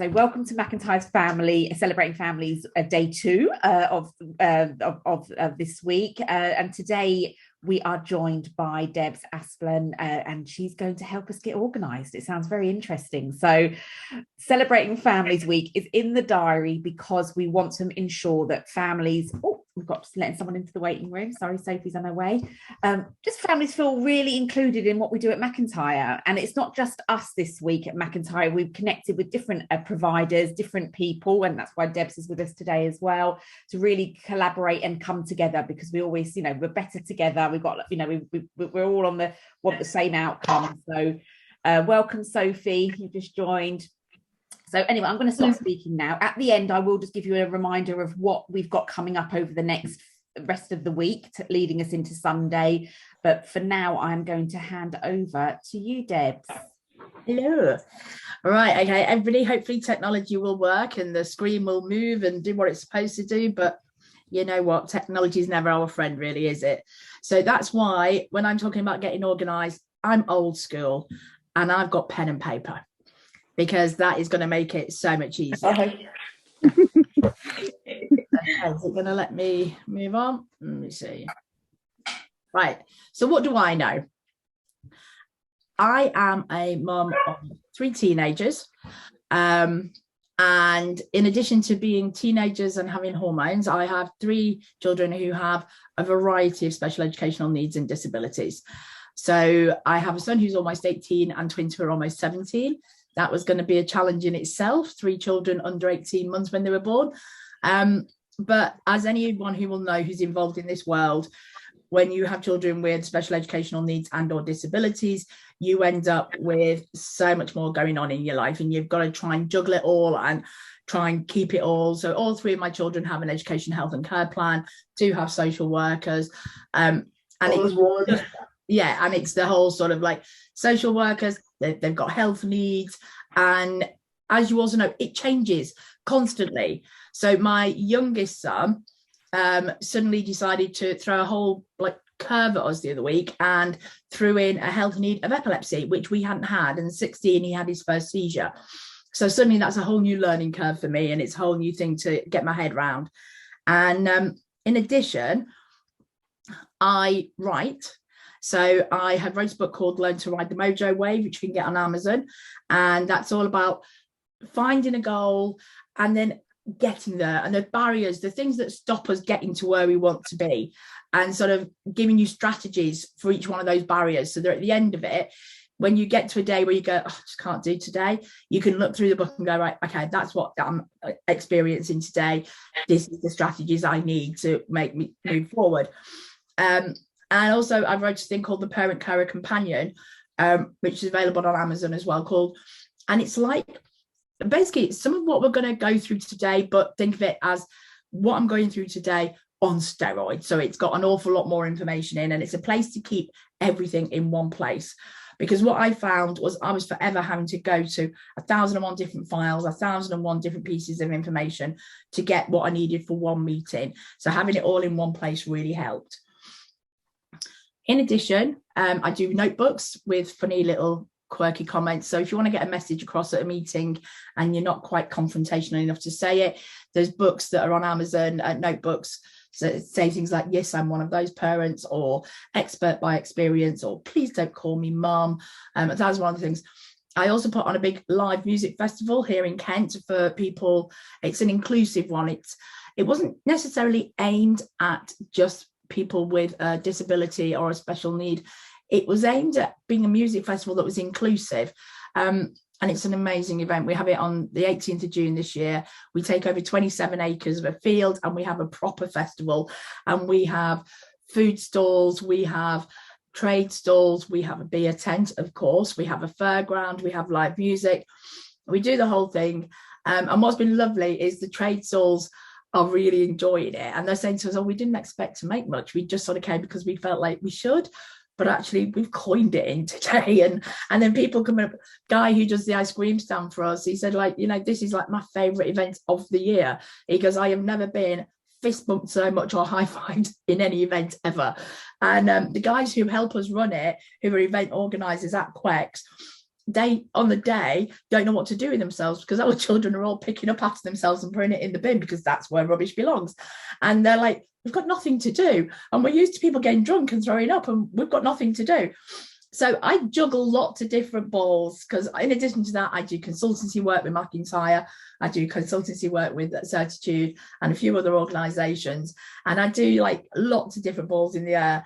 So welcome to McIntyre's Family, Celebrating Families, day two of this week. And today we are joined by Debs Asplen, and she's going to help us get organised. It sounds very interesting. So Celebrating Families Week is in the diary because we want to ensure that families... Oh, we've got letting someone into the waiting room. Sorry, Sophie's on her way. Just families feel really included in what we do at McIntyre. And it's not just us this week at McIntyre. We've connected with different providers, different people, and that's why Debs is with us today as well, to really collaborate and come together, because we always, we're better together. We've got, we're all want the same outcome. So welcome, Sophie, you just joined. So anyway, I'm going to stop speaking now. At the end, I will just give you a reminder of what we've got coming up over the next rest of the week, leading us into Sunday. But for now, I'm going to hand over to you, Debs. Hello. All right, okay, everybody, hopefully technology will work and the screen will move and do what it's supposed to do. But you know what? Technology is never our friend, really, is it? So that's why when I'm talking about getting organised, I'm old school and I've got pen and paper, because that is going to make it so much easier. Okay, is it going to let me move on? Let me see. Right, so what do I know? I am a mum of 3 teenagers. And in addition to being teenagers and having hormones, I have 3 children who have a variety of special educational needs and disabilities. So I have a son who's almost 18 and twins who are almost 17. That was going to be a challenge in itself, 3 children under 18 months when they were born. But as anyone who will know who's involved in this world, when you have children with special educational needs and or disabilities, you end up with so much more going on in your life, and you've got to try and juggle it all and try and keep it all. So all 3 of my children have an education, health and care plan, 2 have social workers. And it's the whole sort of like social workers, they've got health needs. And as you also know, it changes constantly. So my youngest son suddenly decided to throw a whole curve at us the other week and threw in a health need of epilepsy, which we hadn't had. And 16, he had his first seizure. So suddenly that's a whole new learning curve for me, and it's a whole new thing to get my head around. And in addition, I write. So I have wrote a book called Learn to Ride the Mojo Wave, which you can get on Amazon. And that's all about finding a goal and then getting there, and the barriers, the things that stop us getting to where we want to be, and sort of giving you strategies for each one of those barriers, so that at the end of it, when you get to a day where you go, I just can't do today, you can look through the book and go, right, okay, that's what I'm experiencing today. This is the strategies I need to make me move forward. And also I wrote a thing called the Parent Carer Companion, which is available on Amazon as well, and it's like basically some of what we're going to go through today, but think of it as what I'm going through today on steroids. So it's got an awful lot more information in, and it's a place to keep everything in one place. Because what I found was I was forever having to go to 1,001 different files, 1,001 different pieces of information to get what I needed for one meeting. So having it all in one place really helped. In addition, I do notebooks with funny little quirky comments. So if you want to get a message across at a meeting and you're not quite confrontational enough to say it, there's books that are on Amazon, notebooks, so say things like, yes, I'm one of those parents, or expert by experience, or please don't call me mum. That's one of the things. I also put on a big live music festival here in Kent for people. It's an inclusive one. It wasn't necessarily aimed at just people with a disability or a special need. It was aimed at being a music festival that was inclusive. And it's an amazing event. We have it on the 18th of June this year. We take over 27 acres of a field, and we have a proper festival. And we have food stalls, we have trade stalls, we have a beer tent, of course. We have a fairground, we have live music. We do the whole thing. And what's been lovely is the trade stalls are really enjoying it. And they're saying to us, oh, we didn't expect to make much. We just sort of came because we felt like we should. But actually we've coined it in today. And then people come up, guy who does the ice cream stand for us, he said, this is like my favorite event of the year. He goes, I have never been fist bumped so much or high-fived in any event ever. And the guys who help us run it, who are event organisers at Quex, they on the day don't know what to do with themselves, because our children are all picking up after themselves and putting it in the bin, because that's where rubbish belongs. And they're like, we've got nothing to do, and we're used to people getting drunk and throwing up, and we've got nothing to do. So I juggle lots of different balls, because in addition to that, I do consultancy work with McIntyre, I do consultancy work with Certitude and a few other organisations, and I do like lots of different balls in the air.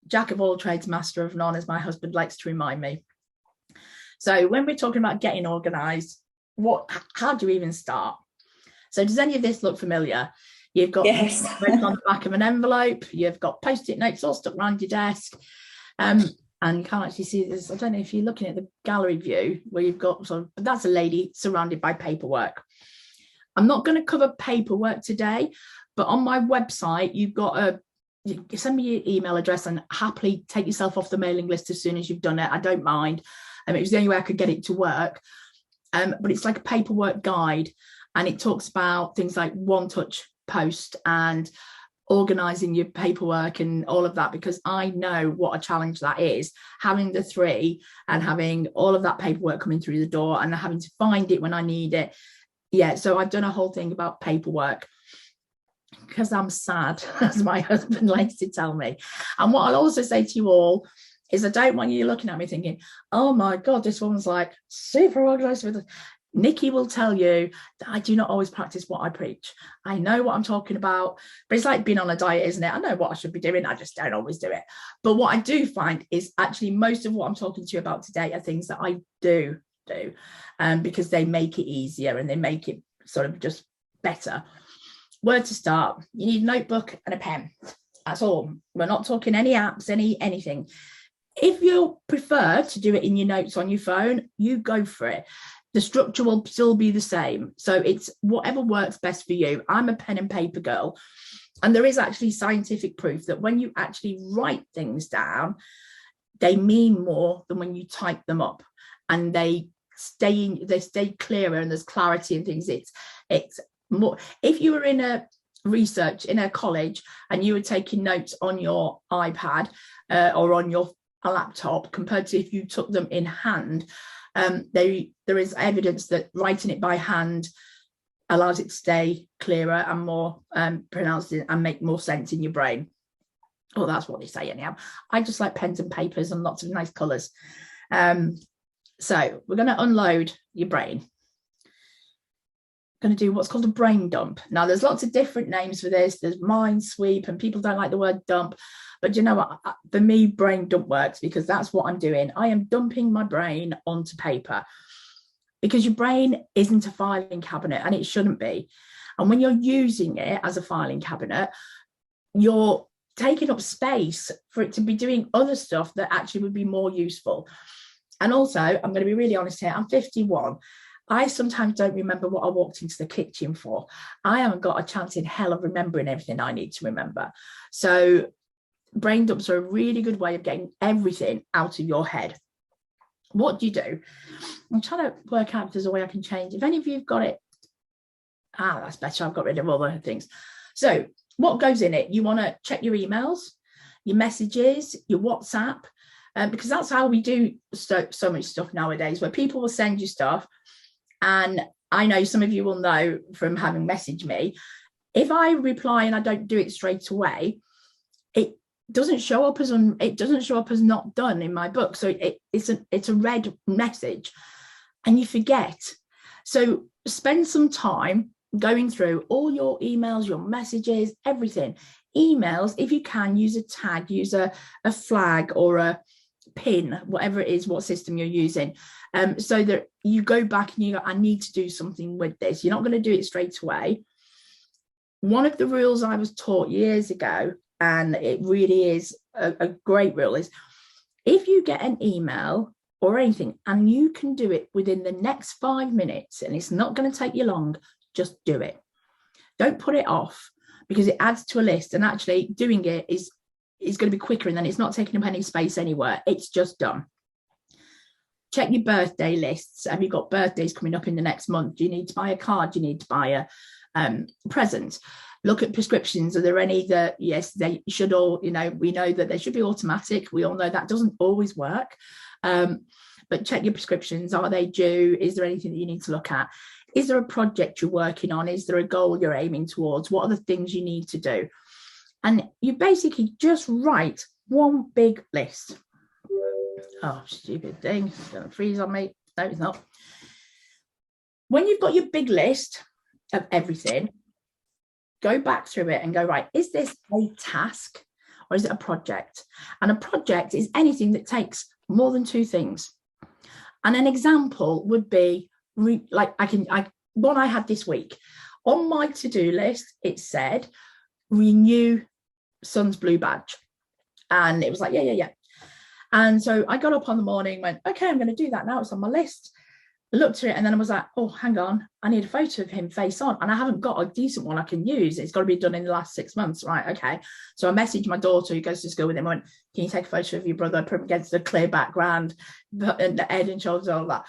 Jack of all trades, master of none, as my husband likes to remind me. So when we're talking about getting organised, how do you even start? So does any of this look familiar? You've got yes. notes on the back of an envelope, you've got post-it notes all stuck around your desk. And you can't actually see this. I don't know if you're looking at the gallery view where you've got but that's a lady surrounded by paperwork. I'm not going to cover paperwork today, but on my website, you've got you send me your email address and happily take yourself off the mailing list as soon as you've done it. I don't mind. It was the only way I could get it to work. But it's like a paperwork guide, and it talks about things like one-touch post and organising your paperwork and all of that, because I know what a challenge that is, having the 3 and having all of that paperwork coming through the door and having to find it when I need it. Yeah, so I've done a whole thing about paperwork because I'm sad, as my husband likes to tell me. And what I'll also say to you all is I don't want you looking at me thinking, oh my God, this woman's like super organised with it. Nikki will tell you that I do not always practice what I preach. I know what I'm talking about, but it's like being on a diet, isn't it? I know what I should be doing, I just don't always do it. But what I do find is actually most of what I'm talking to you about today are things that I do, because they make it easier and they make it sort of just better. Where to start? You need a notebook and a pen. That's all. We're not talking any apps, anything. If you prefer to do it in your notes on your phone, you go for it. The structure will still be the same. So it's whatever works best for you. I'm a pen and paper girl. And there is actually scientific proof that when you actually write things down, they mean more than when you type them up. And they stay clearer and there's clarity and things. It's more. If you were in a college and you were taking notes on your iPad or on your laptop compared to if you took them in hand, there is evidence that writing it by hand allows it to stay clearer and more pronounced and make more sense in your brain. Oh, that's what they say anyhow. I just like pens and papers and lots of nice colours. So we're going to unload your brain. Going to do what's called a brain dump. Now, there's lots of different names for this. There's mind sweep, and people don't like the word dump. But you know what? For me, brain dump works because that's what I'm doing. I am dumping my brain onto paper, because your brain isn't a filing cabinet, and it shouldn't be. And when you're using it as a filing cabinet, you're taking up space for it to be doing other stuff that actually would be more useful. And also, I'm going to be really honest here, I'm 51. I sometimes don't remember what I walked into the kitchen for. I haven't got a chance in hell of remembering everything I need to remember. So brain dumps are a really good way of getting everything out of your head. What do you do? I'm trying to work out if there's a way I can change. If any of you have got it, that's better. I've got rid of all the things. So what goes in it? You want to check your emails, your messages, your WhatsApp, because that's how we do so much stuff nowadays, where people will send you stuff. And I know some of you will know from having messaged me, if I reply and I don't do it straight away, it doesn't show up as not done in my book. So it's a red message and you forget. So spend some time going through all your emails, your messages, everything. Emails, if you can, use a tag, use a flag or a pin, whatever it is, what system you're using, so that you go back and you go, I need to do something with this. You're not going to do it straight away. One of the rules I was taught years ago, and it really is a great rule, is if you get an email or anything and you can do it within the next 5 minutes and it's not going to take you long, just do it. Don't put it off, because it adds to a list, and actually doing it is going to be quicker, and then it's not taking up any space anywhere. It's just done. Check your birthday lists. Have you got birthdays coming up in the next month? Do you need to buy a card? Do you need to buy a present? Look at prescriptions. Are there any that, yes, they should all, we know that they should be automatic. We all know that doesn't always work. But check your prescriptions. Are they due? Is there anything that you need to look at? Is there a project you're working on? Is there a goal you're aiming towards? What are the things you need to do? And you basically just write one big list. Oh, stupid thing. It's going to freeze on me. No, it's not. When you've got your big list of everything, go back through it and go, right, is this a task or is it a project? And a project is anything that takes more than two things. And an example would be one I had this week. On my to-do list, it said, renew son's blue badge. And it was like, yeah. And so I got up on the morning, went, okay, I'm going to do that now. It's on my list. I looked at it and then I was like, oh, hang on. I need a photo of him face on. And I haven't got a decent one I can use. It's got to be done in the last 6 months. Right. Okay. So I messaged my daughter who goes to school with him. I went, can you take a photo of your brother, put him against a clear background, and the head and shoulders, all that.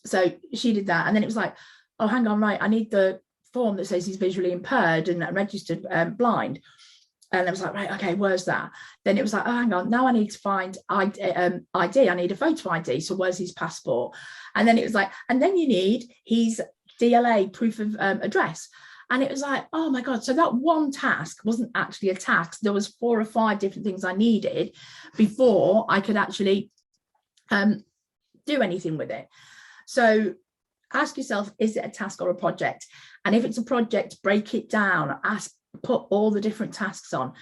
So she did that. And then it was like, oh, hang on. Right. I need the form that says he's visually impaired and registered blind. And I was like, right, okay, where's that? Then it was like, oh, hang on, now I need to find ID. I need a photo ID. So where's his passport? And then it was like, and then you need his DLA, proof of address. And it was like, oh my God. So that one task wasn't actually a task. There was 4 or 5 different things I needed before I could actually do anything with it. So ask yourself, is it a task or a project? And if it's a project, break it down. Put all the different tasks on.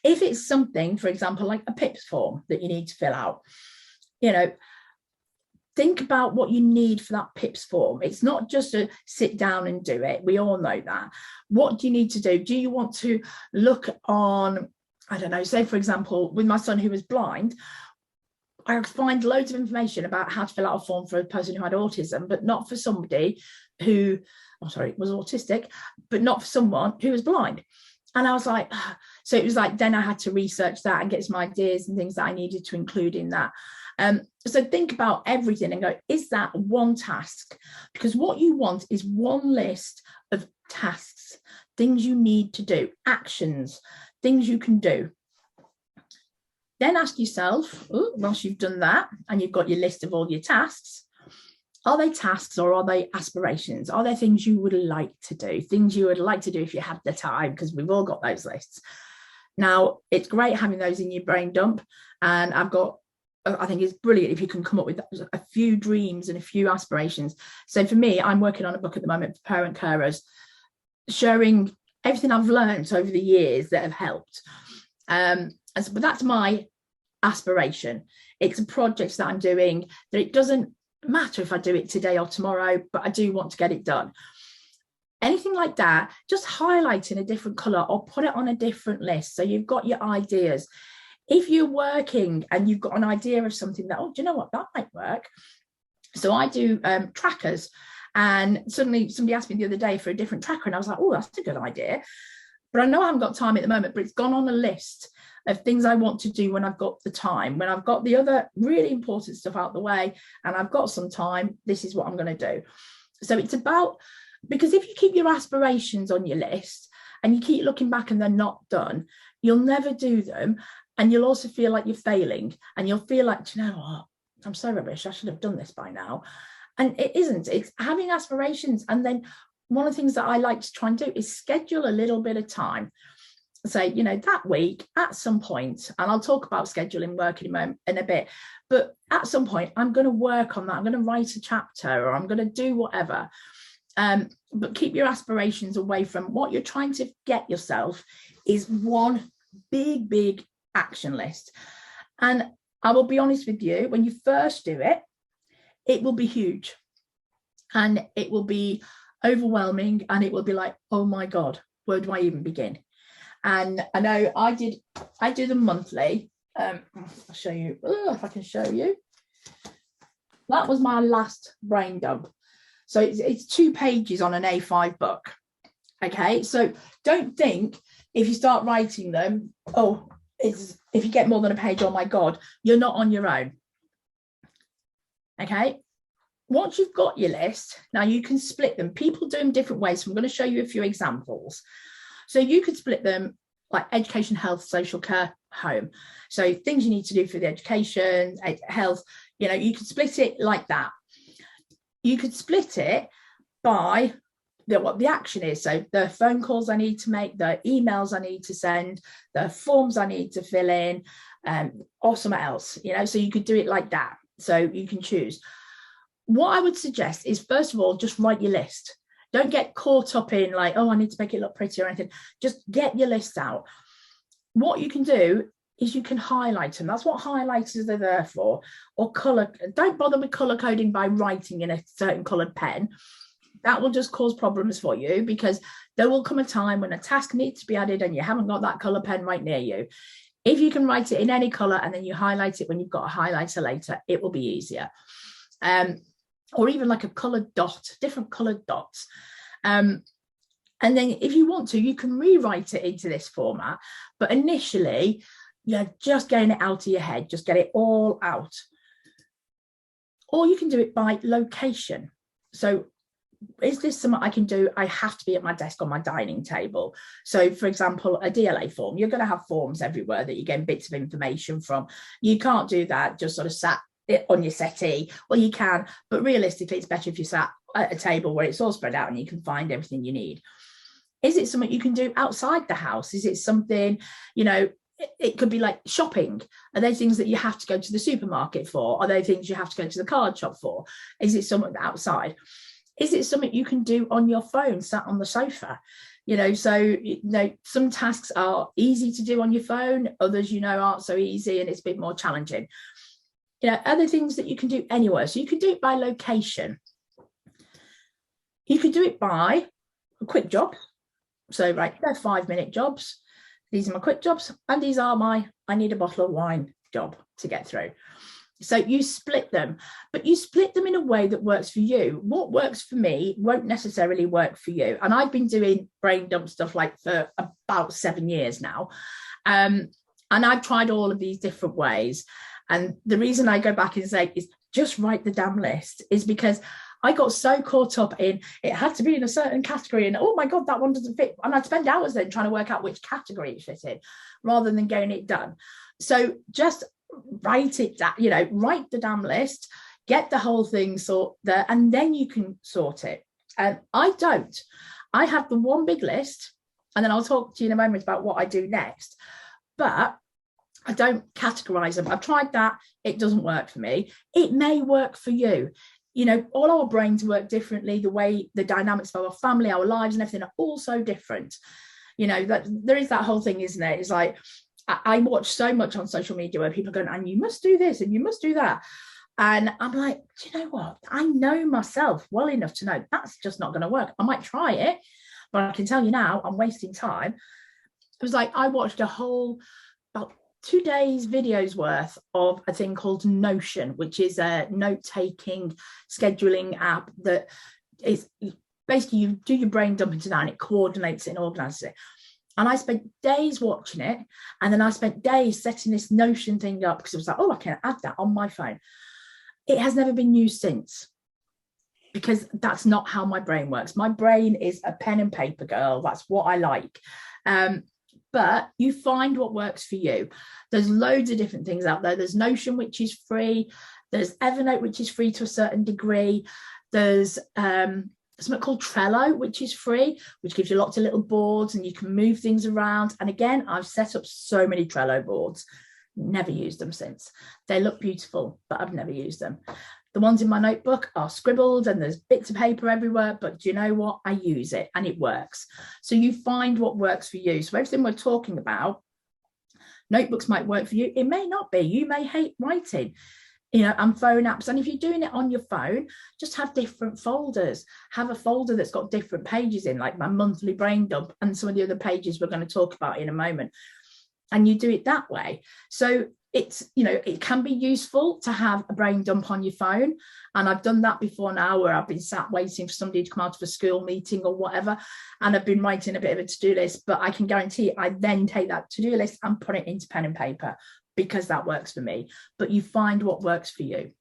If it's something, for example, like a PIPS form that you need to fill out, think about what you need for that PIPS form. It's not just to sit down and do it. We all know that. What do you need to do? Do you want to look on, I don't know, say, for example, with my son who was blind, I find loads of information about how to fill out a form for a person who had autism, but not for somebody who, was autistic, but not for someone who was blind. And I was like, so it was like, then I had to research that and get some ideas and things that I needed to include in that. So think about everything and go, is that one task? Because what you want is one list of tasks, things you need to do, actions, things you can do. Then ask yourself, once you've done that and you've got your list of all your tasks, are they tasks or are they aspirations? Are there things you would like to do? Things you would like to do if you had the time, because we've all got those lists. Now, it's great having those in your brain dump. And I think it's brilliant if you can come up with a few dreams and a few aspirations. So for me, I'm working on a book at the moment for parent carers, sharing everything I've learned over the years that have helped. But that's my aspiration. It's a project that I'm doing that it doesn't matter if I do it today or tomorrow, but I do want to get it done. Anything like that, just highlight in a different color or put it on a different list. So you've got your ideas. If you're working and you've got an idea of something that, do you know what, that might work. So I do trackers, and suddenly somebody asked me the other day for a different tracker and I was like, oh, that's a good idea. But I know I haven't got time at the moment, but it's gone on a list of things I want to do when I've got the time, when I've got the other really important stuff out the way and I've got some time, this is what I'm going to do. So it's about, because if you keep your aspirations on your list and you keep looking back and they're not done, you'll never do them. And you'll also feel like you're failing and you'll feel like, do you know what, I'm so rubbish, I should have done this by now. And it isn't. It's having aspirations. And then one of the things that I like to try and do is schedule a little bit of time. Say, that week at some point, and I'll talk about scheduling work in a bit, but at some point I'm going to work on that. I'm going to write a chapter or I'm going to do whatever. But keep your aspirations away from what you're trying to get yourself is one big action list. And I will be honest with you, when you first do it, it will be huge and it will be overwhelming and it will be like, oh my God, where do I even begin? And I know I do them monthly. I'll show you if I can show you. That was my last brain dump. So it's 2 pages on an A5 book. Okay, so don't think if you start writing them, if you get more than a page, oh my God, you're not on your own. Okay, once you've got your list, now you can split them. People do them different ways. So I'm going to show you a few examples. So you could split them like education, health, social care, home. So things you need to do for the education, health, You know, you could split it like that. You could split it by what the action is. So the phone calls I need to make, the emails I need to send, the forms I need to fill in, or something else, you know, so you could do it like that. So you can choose. What I would suggest is, first of all, just write your list. Don't get caught up in like, oh, I need to make it look pretty or anything. Just get your list out. What you can do is you can highlight them. That's what highlighters are there for. Or color. Don't bother with color coding by writing in a certain colored pen. That will just cause problems for you, because there will come a time when a task needs to be added and you haven't got that color pen right near you. If you can write it in any color and then you highlight it when you've got a highlighter later, it will be easier. Or even like a colored dot, different colored dots. And then if you want to, you can rewrite it into this format. But initially, you're just getting it out of your head, just get it all out. Or you can do it by location. So is this something I can do? I have to be at my desk on my dining table. So for example, a DLA form, you're going to have forms everywhere that you're getting bits of information from. You can't do that just sort of sat on your settee. Well, you can, but realistically, it's better if you sat at a table where it's all spread out and you can find everything you need. Is it something you can do outside the house? Is it something, you know, it could be like shopping. Are they things that you have to go to the supermarket for? Are they things you have to go to the card shop for? Is it something outside? Is it something you can do on your phone, sat on the sofa? You know, so, you know, some tasks are easy to do on your phone. Others, you know, aren't so easy and it's a bit more challenging. You know, other things that you can do anywhere. So you can do it by location. You could do it by a quick job. So, right, they're 5-minute jobs. These are my quick jobs. And these are my, I need a bottle of wine job to get through. So you split them, but you split them in a way that works for you. What works for me won't necessarily work for you. And I've been doing brain dump stuff like for about 7 years now. And I've tried all of these different ways. And the reason I go back and say is just write the damn list is because I got so caught up in it had to be in a certain category and, oh my God, that one doesn't fit. And I'd spend hours then trying to work out which category it fit in rather than getting it done. So just write it down, you know, write the damn list, get the whole thing sort there, and then you can sort it. And I don't. I have the one big list, and then I'll talk to you in a moment about what I do next. But I don't categorize them. I've tried that. It doesn't work for me. It may work for you. You know, all our brains work differently. The way the dynamics of our family, our lives and everything are all so different. You know, that there is that whole thing, isn't it? It's like, I watch so much on social media where people are going, and you must do this and you must do that. And I'm like, do you know what? I know myself well enough to know that's just not going to work. I might try it, but I can tell you now, I'm wasting time. It was like, I watched a whole, about 2 days videos worth of a thing called Notion, which is a note-taking scheduling app that is basically you do your brain dump into that and it coordinates it and organizes it. And I spent days watching it. And then I spent days setting this Notion thing up because it was like, oh, I can add that on my phone. It has never been used since because that's not how my brain works. My brain is a pen and paper girl. That's what I like. But you find what works for you. There's loads of different things out there. There's Notion, which is free. There's Evernote, which is free to a certain degree. There's something called Trello, which is free, which gives you lots of little boards and you can move things around. And again, I've set up so many Trello boards, never used them since. They look beautiful, but I've never used them. The ones in my notebook are scribbled and there's bits of paper everywhere, but do you know what? I use it and it works. So you find what works for you. So everything we're talking about, notebooks might work for you. It may not be. You may hate writing. You know, and phone apps. And if you're doing it on your phone, just have different folders. Have a folder that's got different pages in, like my monthly brain dump and some of the other pages we're going to talk about in a moment. And you do it that way. So it's, you know, it can be useful to have a brain dump on your phone. And I've done that before now where I've been sat waiting for somebody to come out of a school meeting or whatever. And I've been writing a bit of a to-do list, but I can guarantee I then take that to-do list and put it into pen and paper, because that works for me. But you find what works for you.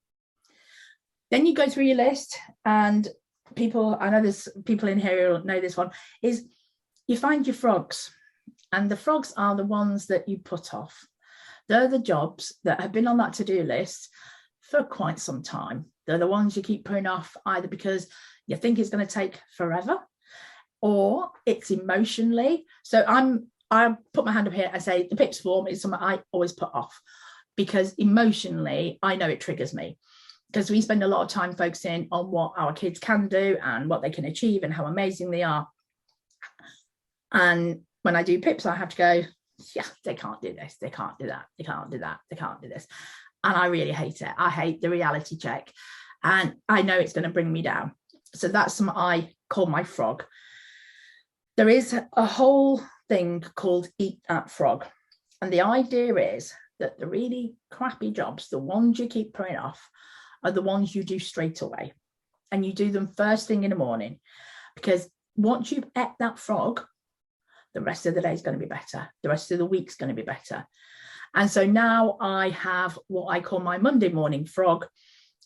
Then you go through your list, and people, I know there's people in here who know this one, is you find your frogs. And the frogs are the ones that you put off. They're the jobs that have been on that to-do list for quite some time. They're the ones you keep putting off either because you think it's going to take forever or it's emotionally. So I put my hand up here and say the PIPS form is something I always put off because emotionally I know it triggers me, because we spend a lot of time focusing on what our kids can do and what they can achieve and how amazing they are. And when I do PIPS, I have to go, yeah, they can't do this, they can't do that, they can't do that, they can't do this. And I really hate it. I hate the reality check. And I know it's going to bring me down. So that's something I call my frog. There is a whole thing called Eat That Frog. And the idea is that the really crappy jobs, the ones you keep putting off, are the ones you do straight away. And you do them first thing in the morning. Because once you've ate that frog, the rest of the day is going to be better. The rest of the week's going to be better. And so now I have what I call my Monday morning frog.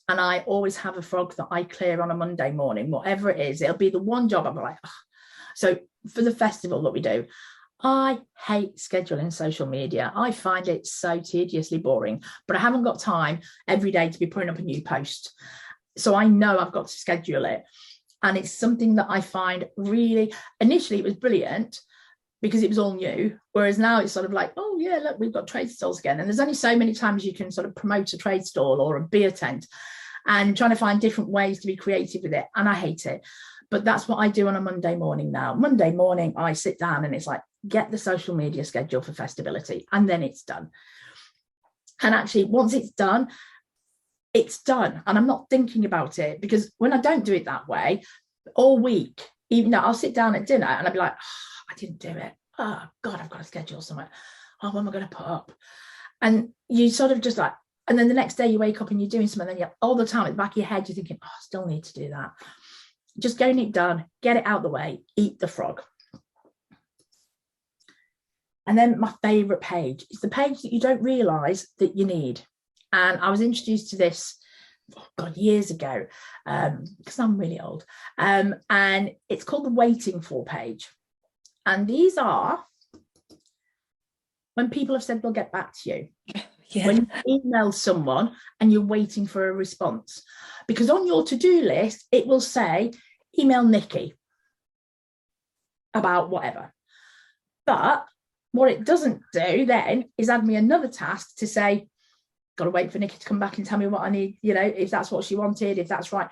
And I always have a frog that I clear on a Monday morning, whatever it is. It'll be the one job I'm like, oh. So for the festival that we do, I hate scheduling social media. I find it so tediously boring, but I haven't got time every day to be putting up a new post. So I know I've got to schedule it. And it's something that I find really, initially it was brilliant because it was all new. Whereas now it's sort of like, oh yeah, look, we've got trade stalls again. And there's only so many times you can sort of promote a trade stall or a beer tent, and trying to find different ways to be creative with it. And I hate it. But that's what I do on a Monday morning now. Monday morning, I sit down and it's like, get the social media schedule for Festibility, and then it's done. And actually, once it's done, and I'm not thinking about it, because when I don't do it that way, all week, even though I'll sit down at dinner and I'll be like, oh, I didn't do it. Oh God, I've got to schedule something. Oh, what am I going to put up? And you sort of just like, and then the next day you wake up and you're doing something, and then all the time at the back of your head, you're thinking, oh, I still need to do that. Just getting it done, get it out the way, eat the frog. And then my favorite page is the page that you don't realize that you need. And I was introduced to this, oh God, years ago, because I'm really old. And it's called the waiting for page. And these are when people have said they'll get back to you. Yeah. When you email someone and you're waiting for a response. Because on your to-do list, it will say, email Nikki about whatever. But what it doesn't do then is add me another task to say, got to wait for Nikki to come back and tell me what I need, you know, if that's what she wanted, if that's right.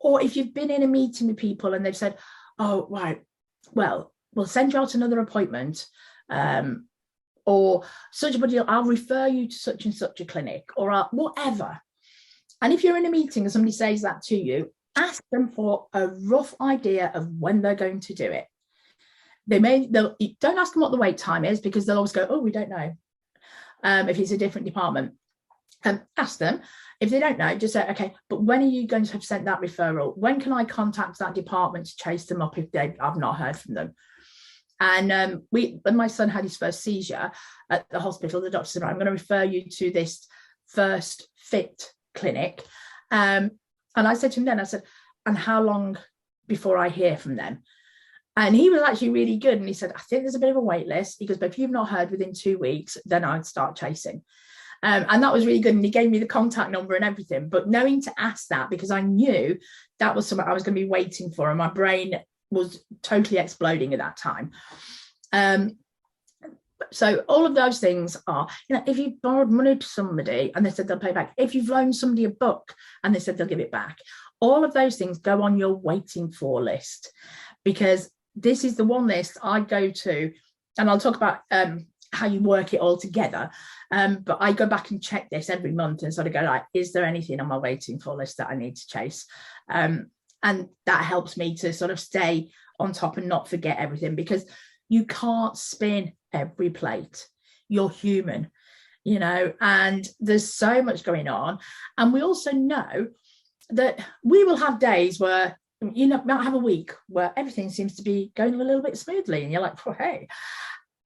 Or if you've been in a meeting with people and they've said, oh, right, well, we'll send you out another appointment, or such a body, I'll refer you to such and such a clinic, or whatever. And if you're in a meeting and somebody says that to you, ask them for a rough idea of when they're going to do it. Don't ask them what the wait time is, because they'll always go, oh, we don't know, if it's a different department. Ask them. If they don't know, just say, okay, but when are you going to have sent that referral? When can I contact that department to chase them up if I've not heard from them? And when my son had his first seizure at the hospital, the doctor said, I'm going to refer you to this First Fit clinic. And I said to him then, I said, and how long before I hear from them? And he was actually really good. And he said, I think there's a bit of a wait list. He goes, but if you've not heard within 2 weeks, then I'd start chasing. And that was really good. And he gave me the contact number and everything. But knowing to ask that, because I knew that was something I was going to be waiting for, and my brain was totally exploding at that time. So all of those things are, you know, if you've borrowed money to somebody and they said they'll pay back, if you've loaned somebody a book and they said they'll give it back, all of those things go on your waiting for list, because this is the one list I go to, and I'll talk about how you work it all together. But I go back and check this every month and sort of go, like, is there anything on my waiting for list that I need to chase? And that helps me to sort of stay on top and not forget everything, because you can't spin every plate. You're human, you know, and there's so much going on. And we also know that we will have days where, you know, might have a week where everything seems to be going a little bit smoothly, and you're like, oh, hey.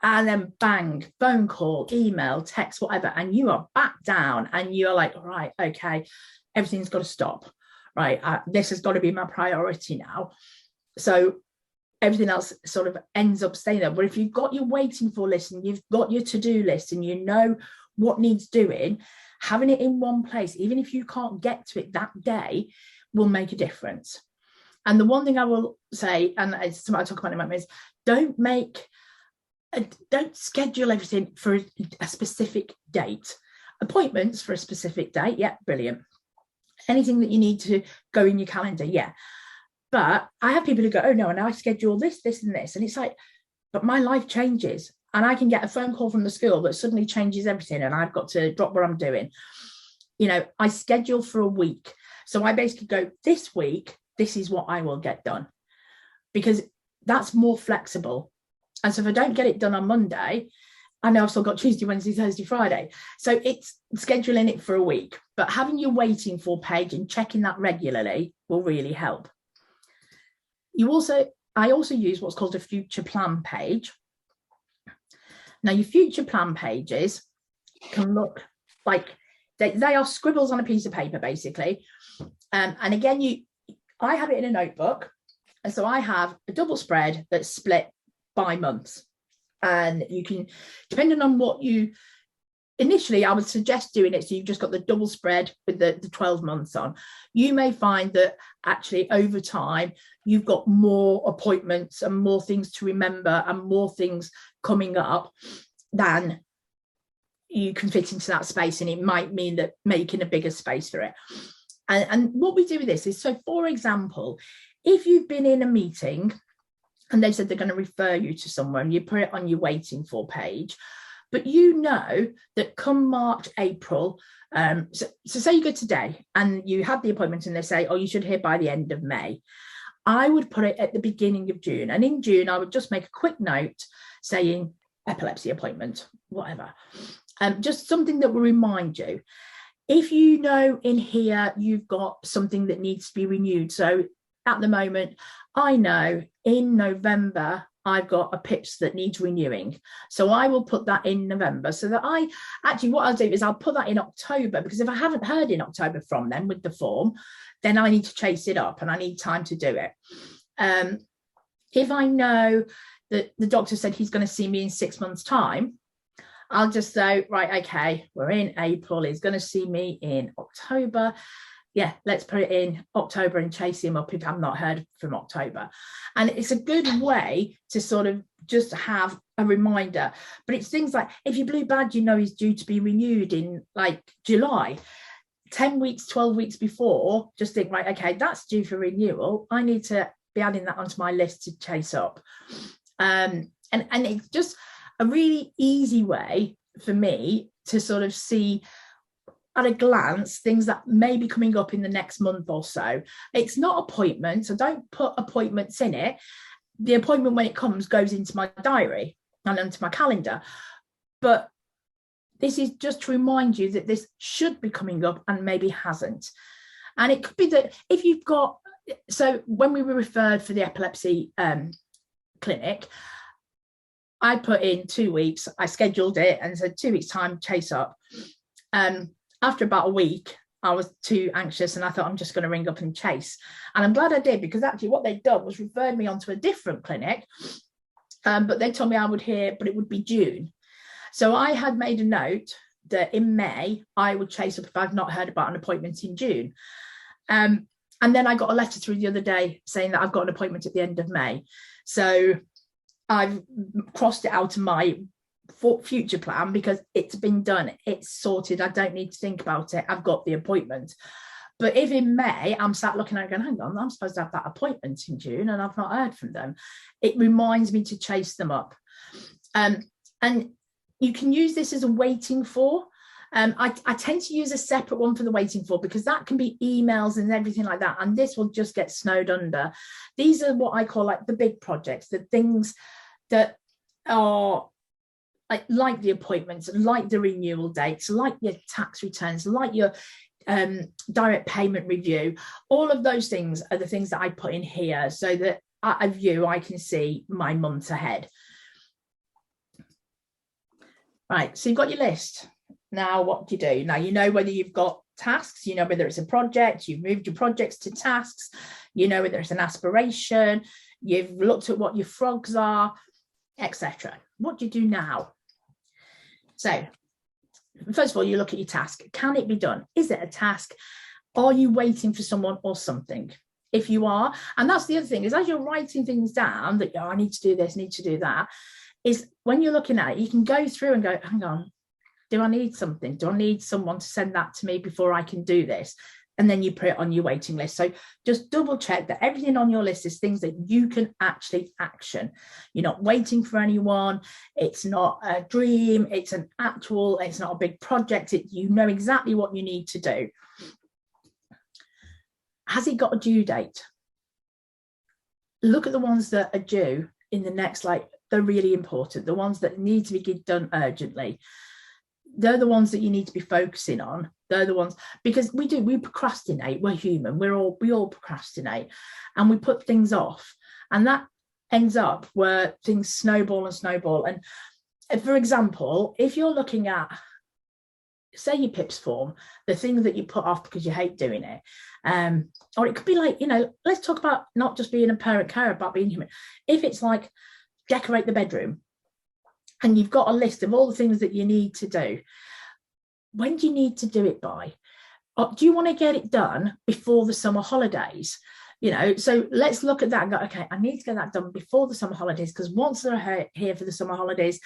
And then bang, phone call, email, text, whatever, and you are back down and you're like, right, okay, everything's got to stop, right? This has got to be my priority now. So everything else sort of ends up staying there. But if you've got your waiting for list and you've got your to-do list and you know what needs doing, having it in one place, even if you can't get to it that day, will make a difference. And the one thing I will say, and it's something I talk about in my is, don't schedule everything for a specific date. Appointments for a specific date, yeah, brilliant. Anything that you need to go in your calendar, yeah. But I have people who go, oh no, and I schedule this, this, and this. And it's like, but my life changes. And I can get a phone call from the school that suddenly changes everything, and I've got to drop what I'm doing. You know, I schedule for a week. So I basically go, this week, this is what I will get done, because that's more flexible. And so if I don't get it done on Monday, I know I've still got Tuesday, Wednesday, Thursday, Friday. So it's scheduling it for a week, but having your waiting for page and checking that regularly will really help. I also use what's called a future plan page. Now, your future plan pages can look like they are scribbles on a piece of paper, basically. And again, I have it in a notebook. And so I have a double spread that's split by months. And you can, depending on what you, initially, I would suggest doing it so you've just got the double spread with the 12 months on. You may find that actually over time, you've got more appointments and more things to remember and more things coming up than you can fit into that space. And it might mean that making a bigger space for it. And what we do with this is, so for example, if you've been in a meeting and they said they're going to refer you to someone, you put it on your waiting for page. But you know that come March, April, so say you go today and you had the appointment and they say, oh, you should hear by the end of May. I would put it at the beginning of June. And in June, I would just make a quick note saying epilepsy appointment, whatever. Just something that will remind you. If you know in here you've got something that needs to be renewed. So at the moment, I know in November, I've got a PIPS that needs renewing. So I will put that in November so that what I'll do is I'll put that in October, because if I haven't heard in October from them with the form, then I need to chase it up and I need time to do it. If I know that the doctor said he's going to see me in 6 months' time, I'll just say, right, okay, we're in April, he's going to see me in October. Yeah, let's put it in October and chase him up if I've not heard from October. And it's a good way to sort of just have a reminder. But it's things like, if your blue badge, you know, is due to be renewed in like July, 10 weeks, 12 weeks before, just think, right, okay, that's due for renewal. I need to be adding that onto my list to chase up. And it's just a really easy way for me to sort of see at a glance things that may be coming up in the next month or so. It's not appointments, so don't put appointments in it. The appointment, when it comes, goes into my diary and into my calendar. But this is just to remind you that this should be coming up and maybe hasn't. And it could be that if you've got, so when we were referred for the epilepsy clinic, I put in 2 weeks, I scheduled it and said 2 weeks time, chase up. After about a week, I was too anxious and I thought, I'm just going to ring up and chase. And I'm glad I did, because actually what they'd done was referred me onto a different clinic, but they told me I would hear, but it would be June. So I had made a note that in May, I would chase up if I've not heard about an appointment in June. And then I got a letter through the other day saying that I've got an appointment at the end of May. So I've crossed it out of my future plan because it's been done, it's sorted, I don't need to think about it, I've got the appointment. But if in May I'm sat looking at it going, hang on, I'm supposed to have that appointment in June and I've not heard from them, it reminds me to chase them up. And you can use this as a waiting for. I tend to use a separate one for the waiting for, because that can be emails and everything like that, and this will just get snowed under. These are what I call like the big projects, the things that are like the appointments, like the renewal dates, like your tax returns, like your direct payment review. All of those things are the things that I put in here so that at a view I can see my months ahead. Right, so you've got your list. Now what do you do? Now you know whether you've got tasks, you know whether it's a project, you've moved your projects to tasks, you know whether it's an aspiration, you've looked at what your frogs are, etc. What do you do now? So first of all, you look at your task. Can it be done? Is it a task? Are you waiting for someone or something? If you are, and that's the other thing, is as you're writing things down that, I need to do this, need to do that, is when you're looking at it, you can go through and go, hang on, do I need something? Do I need someone to send that to me before I can do this? And then you put it on your waiting list. So just double check that everything on your list is things that you can actually action. You're not waiting for anyone. It's not a dream. It's an actual, it's not a big project. You know exactly what you need to do. Has it got a due date? Look at the ones that are due in the next, like, they're really important. The ones that need to be done urgently. They're the ones that you need to be focusing on. They're the ones, because we procrastinate. We're human. We all procrastinate, and we put things off, and that ends up where things snowball and snowball. And for example, if you're looking at, say, your PIPS form, the things that you put off because you hate doing it, or it could be like, let's talk about not just being a parent carer, but being human. If it's like decorate the bedroom, and you've got a list of all the things that you need to do, when do you need to do it by? Or do you want to get it done before the summer holidays? So let's look at that and go, okay, I need to get that done before the summer holidays, because once they're here for the summer holidays,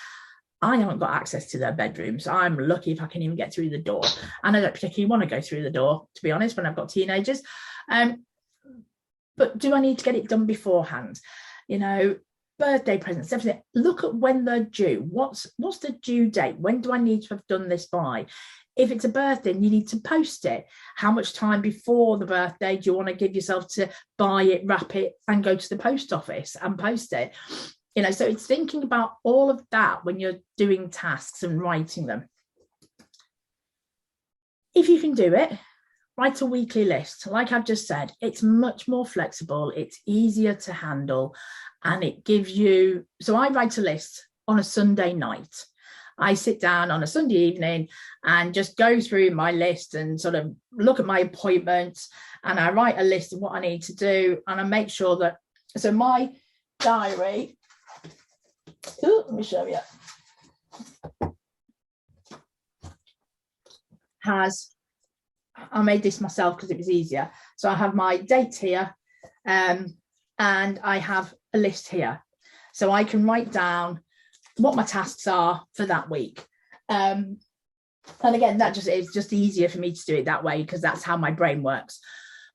I haven't got access to their bedrooms. I'm lucky if I can even get through the door. And I don't particularly want to go through the door, to be honest, when I've got teenagers. But do I need to get it done beforehand? Birthday presents, everything. Look at when they're due. What's the due date? When do I need to have done this by? If it's a birthday, you need to post it. How much time before the birthday do you want to give yourself to buy it, wrap it, and go to the post office and post it? So it's thinking about all of that when you're doing tasks and writing them. If you can do it, write a weekly list. Like I've just said, it's much more flexible, it's easier to handle, and it gives you, so I write a list on a Sunday night. I sit down on a Sunday evening and just go through my list and sort of look at my appointments, and I write a list of what I need to do, and I make sure that, so my diary, let me show you, I made this myself because it was easier. So I have my dates here, and I have a list here. So I can write down what my tasks are for that week. And again, it's just easier for me to do it that way, because that's how my brain works.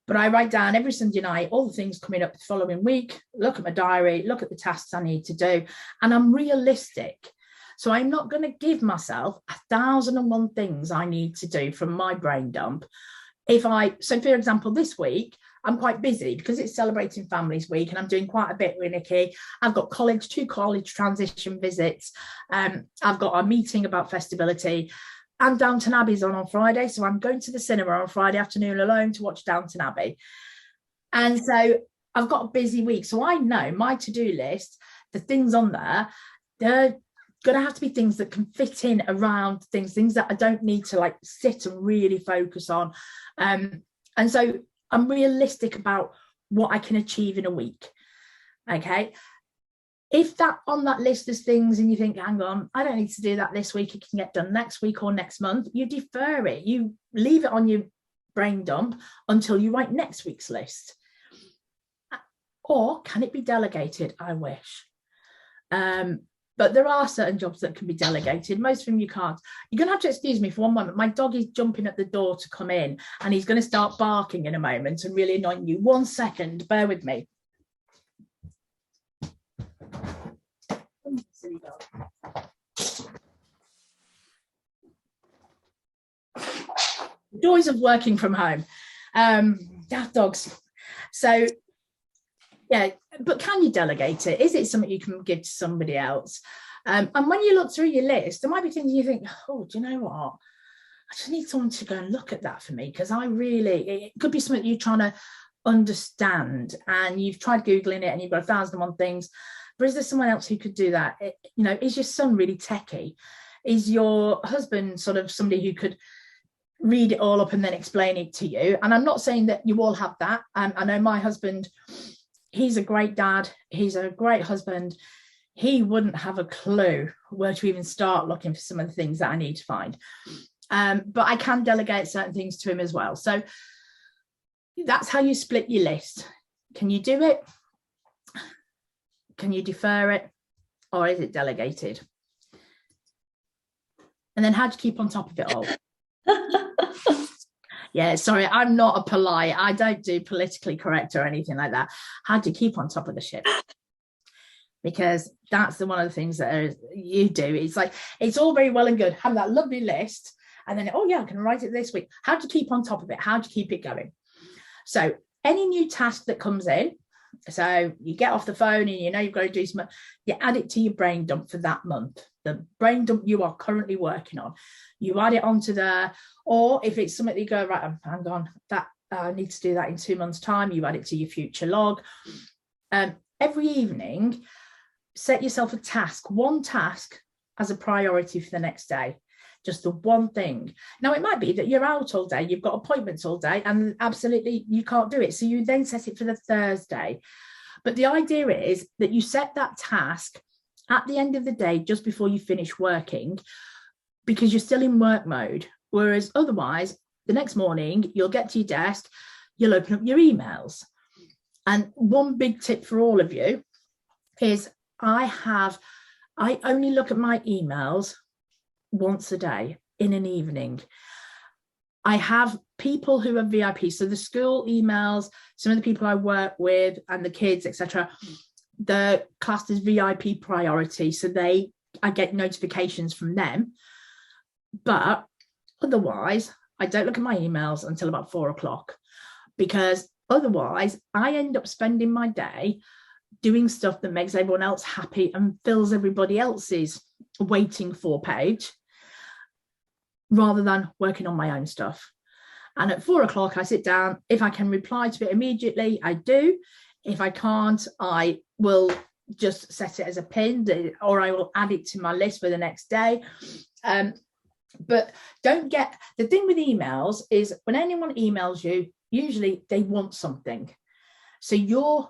But I write down every Sunday night all the things coming up the following week, look at my diary, look at the tasks I need to do, and I'm realistic. So I'm not going to give myself 1,001 things I need to do from my brain dump. So for example, this week, I'm quite busy because it's Celebrating Families Week, and I'm doing quite a bit with Nikki. I've got 2 college transition visits. I've got a meeting about festibility, and Downton Abbey's on Friday. So I'm going to the cinema on Friday afternoon alone to watch Downton Abbey. And so I've got a busy week. So I know my to-do list, the things on there, they're going to have to be things that can fit in around things that I don't need to like sit and really focus on. And so I'm realistic about what I can achieve in a week. Okay. If that on that list is things and you think, hang on, I don't need to do that this week, it can get done next week or next month, you defer it. You leave it on your brain dump until you write next week's list. Or can it be delegated? I wish. But there are certain jobs that can be delegated. Most of them you can't. You're going to have to excuse me for one moment. My dog is jumping at the door to come in, and he's going to start barking in a moment and really annoying you. 1 second, bear with me. Silly dog. The joys of working from home. Dogs. So, yeah, but can you delegate it? Is it something you can give to somebody else? And when you look through your list, there might be things you think, oh, do you know what? I just need someone to go and look at that for me, because it could be something you're trying to understand and you've tried Googling it and you've got 1,001 things. But is there someone else who could do that? Is your son really techie? Is your husband sort of somebody who could read it all up and then explain it to you? And I'm not saying that you all have that. I know my husband, he's a great dad. He's a great husband. he wouldn't have a clue where to even start looking for some of the things that I need to find. But I can delegate certain things to him as well. So that's how you split your list. Can you do it? Can you defer it? Or is it delegated? And then how do you keep on top of it all? Yeah, sorry, I'm not a polite. I don't do politically correct or anything like that. How do you keep on top of the ship? Because that's one of the things that you do. It's like, it's all very well and good having that lovely list. And then, oh yeah, I can write it this week. How do you keep on top of it? How do you keep it going? So any new task that comes in, so you get off the phone and you know you've got to do some, you add it to your brain dump for that month. The brain dump you are currently working on, you add it onto there. Or if it's something that you go, right, hang on, that I need to do that in 2 months' time, you add it to your future log. Every evening, set yourself a task, one task as a priority for the next day. Just the one thing. Now, it might be that you're out all day, you've got appointments all day, and absolutely you can't do it. So you then set it for the Thursday. But the idea is that you set that task at the end of the day, just before you finish working, because you're still in work mode. Whereas otherwise, the next morning, you'll get to your desk, you'll open up your emails. And one big tip for all of you is I only look at my emails once a day in an evening. I have people who are VIP, so the school emails, some of the people I work with and the kids, etc., the class is VIP priority, so I get notifications from them. But otherwise, I don't look at my emails until about 4 o'clock, because otherwise I end up spending my day doing stuff that makes everyone else happy and fills everybody else's waiting for page, rather than working on my own stuff. And at 4 o'clock, I sit down. If I can reply to it immediately, I do. If I can't, I will just set it as a pin, or I will add it to my list for the next day. But don't get, the thing with emails is when anyone emails you, usually they want something. So you're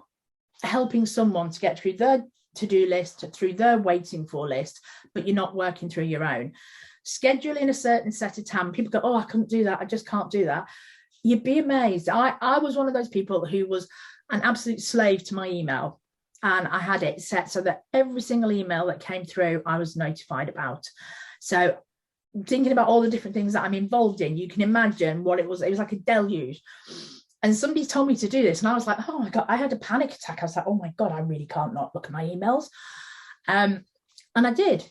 helping someone to get through their to-do list, through their waiting for list, but you're not working through your own. Schedule in a certain set of time. People go, oh, I couldn't do that. I just can't do that. You'd be amazed. I was one of those people who was an absolute slave to my email. And I had it set so that every single email that came through, I was notified about. So thinking about all the different things that I'm involved in, you can imagine what it was. It was like a deluge. And somebody told me to do this. And I was like, oh my God, I had a panic attack. I was like, oh my God, I really can't not look at my emails. And I did.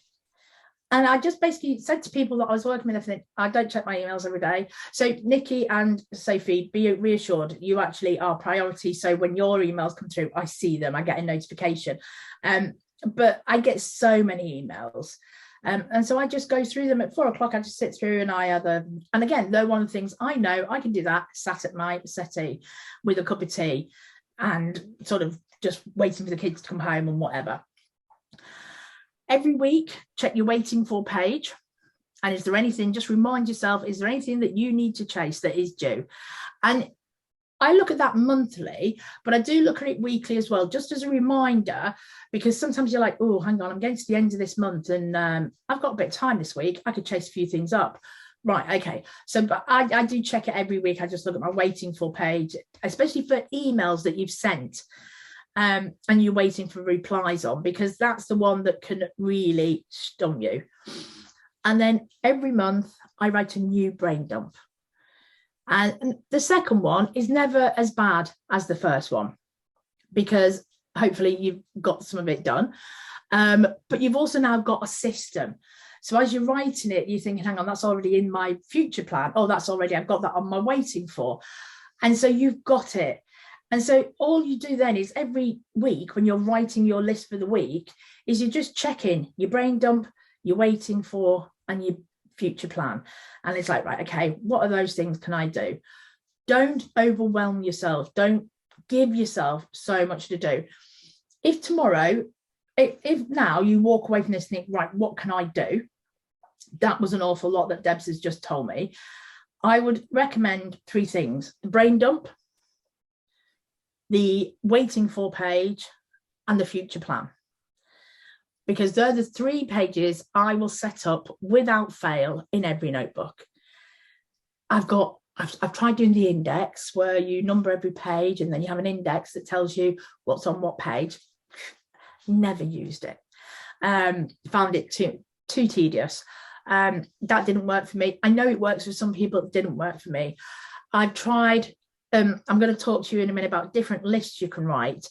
And I just basically said to people that I was working with, I don't check my emails every day. So Nikki and Sophie, be reassured, you actually are priority. So when your emails come through, I see them, I get a notification. But I get so many emails. And so I just go through them at 4 o'clock. I just sit through and and again, they're one of the things I know I can do that sat at my settee with a cup of tea and sort of just waiting for the kids to come home and whatever. Every week, check your waiting for page. And is there anything, just remind yourself, is there anything that you need to chase that is due? And I look at that monthly, but I do look at it weekly as well, just as a reminder, because sometimes you're like, oh, hang on, I'm getting to the end of this month and I've got a bit of time this week. I could chase a few things up. Right, okay. So but I do check it every week. I just look at my waiting for page, especially for emails that you've sent. And you're waiting for replies on, because that's the one that can really stung you. And then every month I write a new brain dump. And the second one is never as bad as the first one, because hopefully you've got some of it done. But you've also now got a system. So as you're writing it, you're thinking, hang on, that's already in my future plan. Oh, that's already, I've got that on my waiting for. And so you've got it. And so all you do then is every week when you're writing your list for the week is you're just checking your brain dump, you're waiting for, and your future plan. And it's like, right, okay, what are those things can I do? Don't overwhelm yourself. Don't give yourself so much to do. If tomorrow, if now you walk away from this and think, right, what can I do? That was an awful lot that Debs has just told me. I would recommend 3 things: the brain dump, the waiting for page, and the future plan. because they're the 3 pages I will set up without fail in every notebook. I've tried doing the index where you number every page and then you have an index that tells you what's on what page. Never used it. Found it too tedious. That didn't work for me. I know it works for some people. It didn't work for me. I've tried. I'm going to talk to you in a minute about different lists you can write.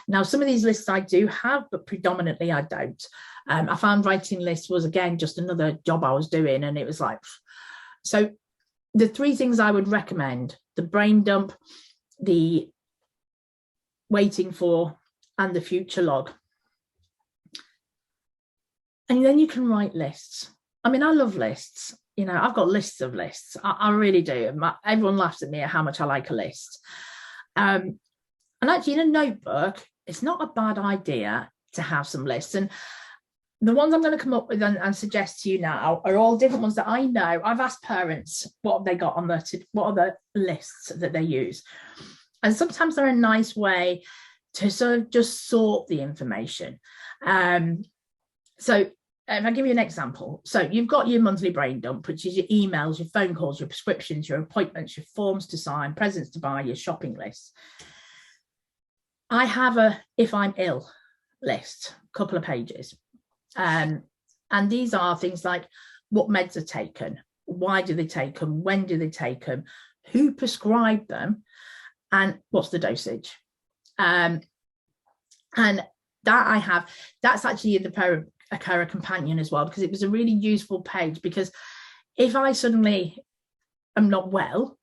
Now, some of these lists I do have, but predominantly I don't. I found writing lists was, again, just another job I was doing. And it was like, so the 3 things I would recommend: the brain dump, the waiting for, and the future log. And then you can write lists. I mean, I love lists. You know, I've got lists of lists. I really do. Everyone laughs at me at how much I like a list. And actually, in a notebook, it's not a bad idea to have some lists. And the ones I'm going to come up with and suggest to you now are all different ones that I know. I've asked parents what have they got on what are the lists that they use. And sometimes they're a nice way to sort of just sort the information. So if I give you an example, so you've got your monthly brain dump, which is your emails, your phone calls, your prescriptions, your appointments, your forms to sign, presents to buy, your shopping list. I have a if I'm ill list, a couple of pages. And these are things like what meds are taken, why do they take them, when do they take them, who prescribed them, and what's the dosage. And that I have, that's actually in the a carer companion as well, because it was a really useful page. Because if I suddenly am not well,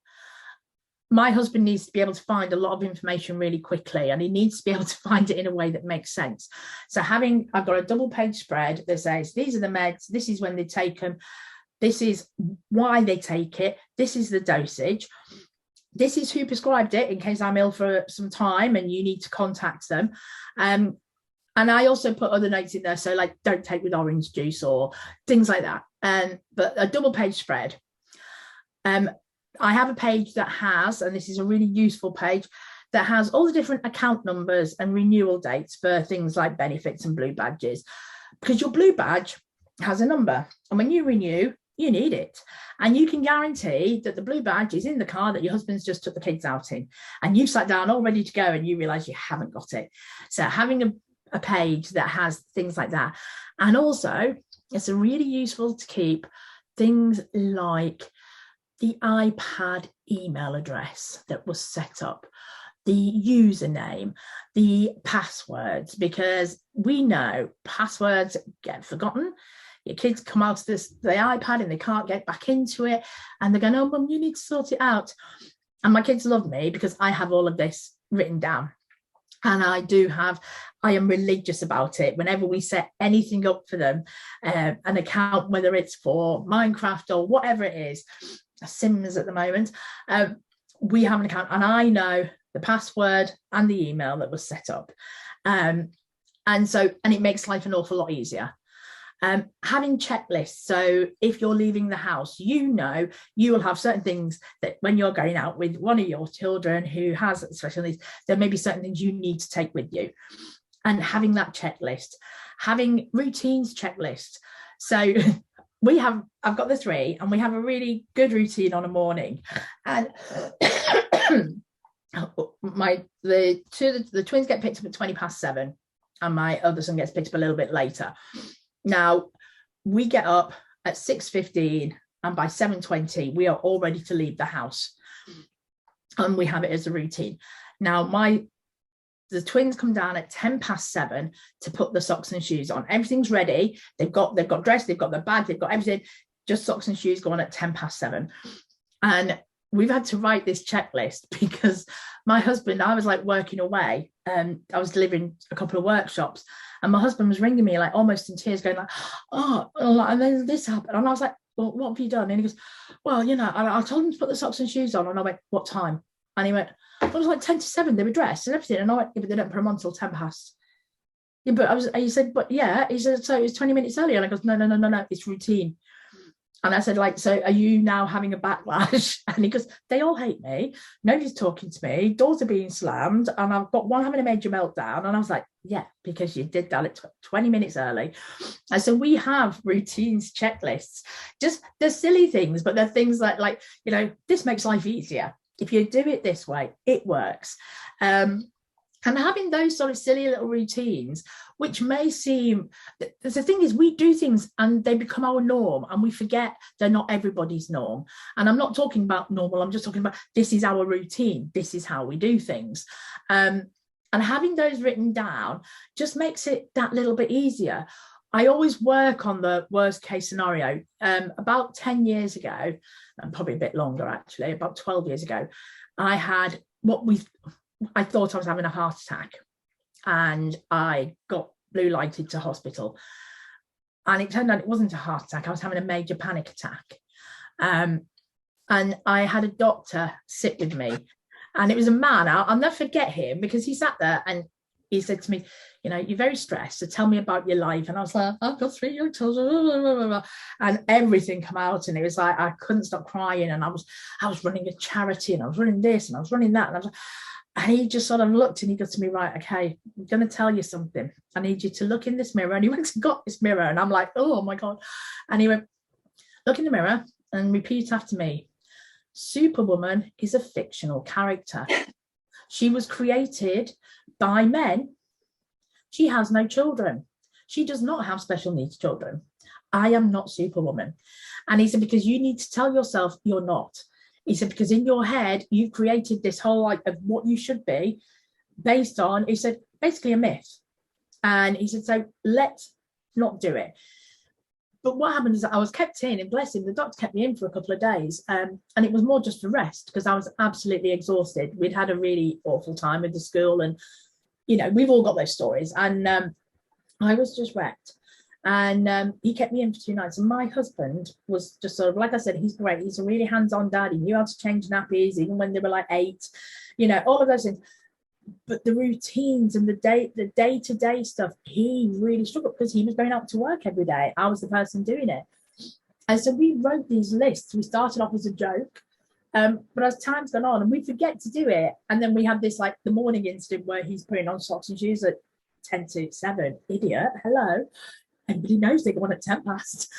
my husband needs to be able to find a lot of information really quickly, and he needs to be able to find it in a way that makes sense. So I've got a double page spread that says these are the meds, this is when they take them, this is why they take it, this is the dosage, this is who prescribed it in case I'm ill for some time and you need to contact them. And I also put other notes in there, so like don't take with orange juice or things like that. But a double page spread. I have a page that has, and this is a really useful page, that has all the different account numbers and renewal dates for things like benefits and blue badges, because your blue badge has a number, and when you renew, you need it. And you can guarantee that the blue badge is in the car that your husband's just took the kids out in, and you sat down all ready to go and you realize you haven't got it. So having a page that has things like that. And also it's really useful to keep things like the iPad email address that was set up, the username, the passwords, because we know passwords get forgotten. Your kids come out of the iPad and they can't get back into it, and they're going, oh, Mum, you need to sort it out. And my kids love me because I have all of this written down. And I am religious about it. Whenever we set anything up for them, an account, whether it's for Minecraft or whatever it is, Sims at the moment, we have an account, and I know the password and the email that was set up. And it makes life an awful lot easier. Having checklists. So if you're leaving the house, you know you will have certain things that when you're going out with one of your children who has special needs, there may be certain things you need to take with you. And having that checklist, having routines checklist. So I've got the 3, and we have a really good routine on a morning. And the twins get picked up at 7:20, and my other son gets picked up a little bit later. Now, we get up at 6:15, and by 7:20, we are all ready to leave the house. And we have it as a routine. Now, the twins come down at 7:10 to put the socks and shoes on. Everything's ready. They've got dressed, they've got their bag, they've got everything. Just socks and shoes go on at 7:10. And we've had to write this checklist because my husband, I was like working away, and I was delivering a couple of workshops, and my husband was ringing me like almost in tears, going like, oh, and then this happened. And I was like, well, what have you done? And he goes, well, you know, I told him to put the socks and shoes on. And I went, what time? And he went, well, it was like 7:10. They were dressed and everything. And I went, yeah, but they don't put them on till 7:10. Yeah, but he said, but yeah, he said, so it was 20 minutes earlier. And I goes, no, it's routine. And I said, like, so are you now having a backlash? And he goes, they all hate me. Nobody's talking to me. Doors are being slammed. And I've got one having a major meltdown. And I was like, yeah, because you did that at 20 minutes early. And so we have routines, checklists, just they're silly things, but they're things like, you know, this makes life easier. If you do it this way, it works. And having those sort of silly little routines, which may seem, the thing is, we do things and they become our norm and we forget they're not everybody's norm. And I'm not talking about normal, I'm just talking about this is our routine. This is how we do things. And having those written down just makes it that little bit easier. I always work on the worst case scenario. About 10 years ago, and probably a bit longer actually, about 12 years ago, I had I thought I was having a heart attack and I got blue lighted to hospital. And it turned out it wasn't a heart attack. I was having a major panic attack. And I had a doctor sit with me. And it was a man, I'll never forget him, because he sat there and he said to me, you know, you're very stressed, so tell me about your life. And I was like, I've got 3 young children, and everything come out, and it was like I couldn't stop crying. And I was running a charity, and I was running this, and I was running that, and he just sort of looked and he goes to me, right, okay, I'm going to tell you something. I need you to look in this mirror. And he went and got this mirror, and I'm like, oh my God. And he went, look in the mirror and repeat after me. Superwoman is a fictional character. She was created by men. She has no children. She does not have special needs children. I am not Superwoman. And he said, because you need to tell yourself you're not. He said, because in your head, you've created this whole like of what you should be based on, he said, basically a myth. And he said, so let's not do it. But what happened is that I was kept in, and bless him, the doctor kept me in for a couple of days. And it was more just for rest because I was absolutely exhausted. We'd had a really awful time with the school, and, you know, we've all got those stories. And I was just wrecked. And he kept me in for 2 nights. And my husband was just sort of, like I said, he's great. He's a really hands-on dad. He knew how to change nappies, even when they were like 8, you know, all of those things. But the routines and the day-to-day stuff, he really struggled because he was going out to work every day. I was the person doing it. And so we wrote these lists. We started off as a joke. But as time's gone on and we forget to do it. And then we had this like the morning incident where he's putting on socks and shoes at 10 to 7. Idiot. Hello. Everybody knows they go on at 10 past.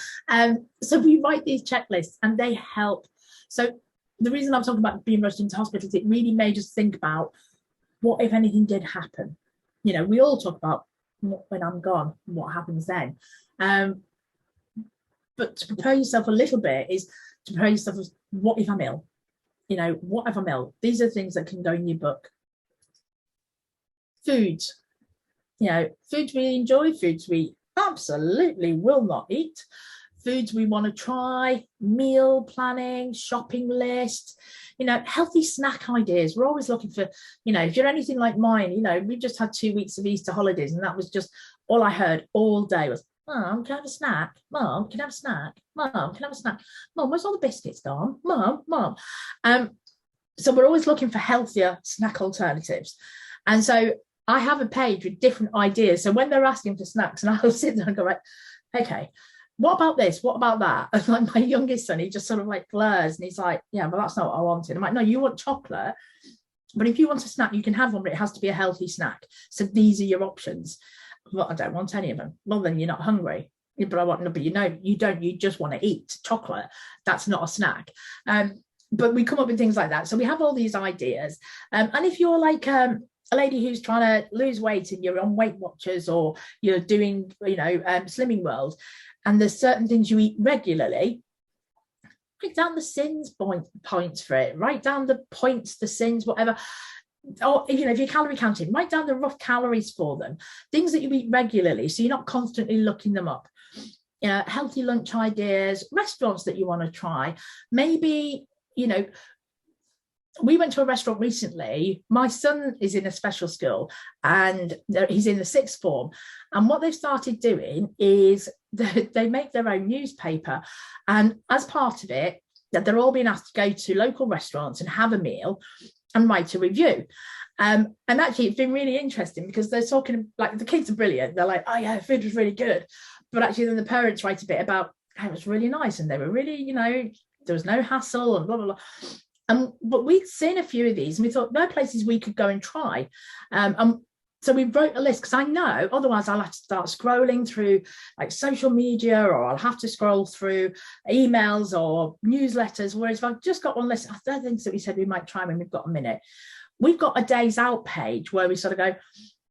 So we write these checklists and they help. So the reason I'm talking about being rushed into hospitals, it really made us think about what if anything did happen. You know, we all talk about when I'm gone, what happens then. But to prepare yourself a little bit is to prepare yourself as what if I'm ill? You know, what if I'm ill? These are things that can go in your book. Foods. You know, foods we enjoy, foods we absolutely will not eat, foods we want to try, meal planning, shopping list, you know, healthy snack ideas. We're always looking for, you know, if you're anything like mine, you know, we just had 2 weeks of Easter holidays and that was just all I heard all day was, Mom, can I have a snack? Mom, can I have a snack? Mom, can I have a snack? Mom, where's all the biscuits gone? Mom. So we're always looking for healthier snack alternatives. And so I have a page with different ideas. So when they're asking for snacks, and I'll sit there and go, right, okay, what about this? What about that? And like my youngest son, he just sort of like blurs and he's like, yeah, but that's not what I wanted. I'm like, no, you want chocolate. But if you want a snack, you can have one, but it has to be a healthy snack. So these are your options. Well, I don't want any of them. Well, then you're not hungry. But I want, no, but you know, you don't, you just want to eat chocolate. That's not a snack. But we come up with things like that. So we have all these ideas. And if you're like, a lady who's trying to lose weight and you're on Weight Watchers or you're doing, you know, Slimming World, and there's certain things you eat regularly, write down the sins points for it, write down the points, the sins, whatever. Or, you know, if you're calorie counting, write down the rough calories for them, things that you eat regularly, so you're not constantly looking them up. You know, healthy lunch ideas, restaurants that you want to try. Maybe, you know, we went to a restaurant recently. My son is in a special school and he's in the 6th form. And what they've started doing is they make their own newspaper. And as part of it, that they're all being asked to go to local restaurants and have a meal and write a review. And actually, it's been really interesting because they're talking, like, the kids are brilliant. They're like, oh yeah, food was really good. But actually then the parents write a bit about it was really nice, and they were really, you know, there was no hassle and blah blah blah. But we'd seen a few of these and we thought there are places we could go and try. So we wrote a list, because I know otherwise I'll have to start scrolling through like social media, or I'll have to scroll through emails or newsletters. Whereas if I've just got one list, there are things that we said we might try when we've got a minute. We've got a days out page where we sort of go,